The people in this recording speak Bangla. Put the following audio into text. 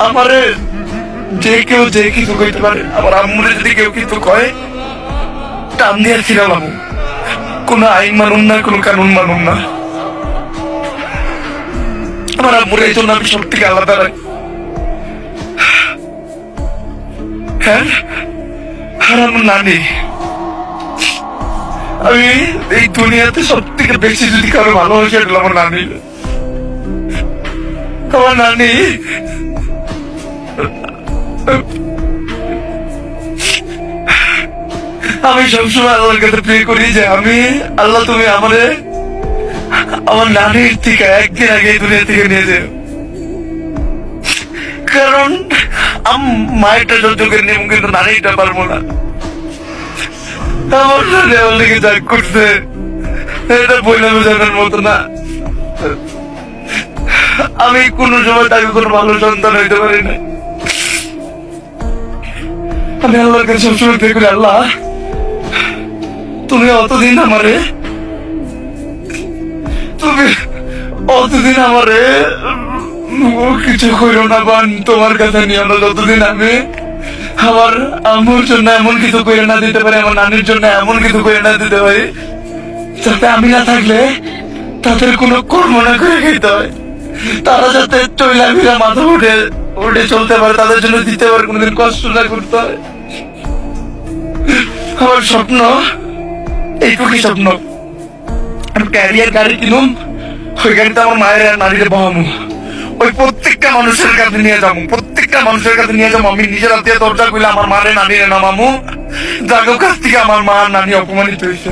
আমারে যে কেউ যে কিছু কইতে পারে, আমার আম্মুরে যদি কেউ কিছু কয় টান দিয়ে ছিলাম, কোনো আইন মানুন না, কোনো কানুন মানুন না। আমার আম্মুরে এই জন্য আমি সব থেকে আলাদা রাখি। হ্যাঁ, আর আমার নানি, আমি এই দুনিয়াতে সব থেকে বেশি যদি কারো ভালোবাসি এটা আমার নানি। আমার নানি আমি সবসময় আল্লাহর কাছে প্রে করি যে আমি আল্লাহ তুমি আমারে আমার নানির থেকে একদিন আগে এই দুনিয়া থেকে নিয়ে যাও, কারণ মায়েরটা সহ্য করে নিব কিন্তু নানিটা পারবো না। আমার নানি আমার দিকে যা করছে এটা বইলে বোঝানোর মতো না। আমি কোনো সময় তাকে কোনো ভালো সন্তান হইতে পারি না। আমি আল্লাহর কাছে সবসময় প্রে করি, আল্লাহ তুমি অতদিন আমারে কিছু করো না, বান তোমার কাছে নিও না। যতদিন আমি আমার আম্মুর জন্য এমন কিছু করে না দিতে পারি, আমার নানির জন্য এমন কিছু করে না দিতে পারি যাতে আমি না থাকলে তাদের কোনো কর্ম না করে খেতে হয়, তারা যাতে চইলা ফিরা মাথা উঠে উঠে চলতে পারে, তাদের জন্য দিতে পারে, কোনোদিন কষ্ট না করতে হয়। আমার স্বপ্ন এইটুকুই স্বপ্ন, আমি ক্যারিয়ার গাড়ি কিনুম, ওই গাড়িতে আমার মায়ের আর নারীরে বহামু, ওই প্রত্যেকটা মানুষের কাছে নিয়ে যাবো, প্রত্যেকটা মানুষের কাছে নিয়ে যাবো। আমি নিজের হাতে দরজা খুলে আমার মারে নানিরে নামামু, যাদের কাছ থেকে আমার মা আর নানি অপমানিত হয়েছে।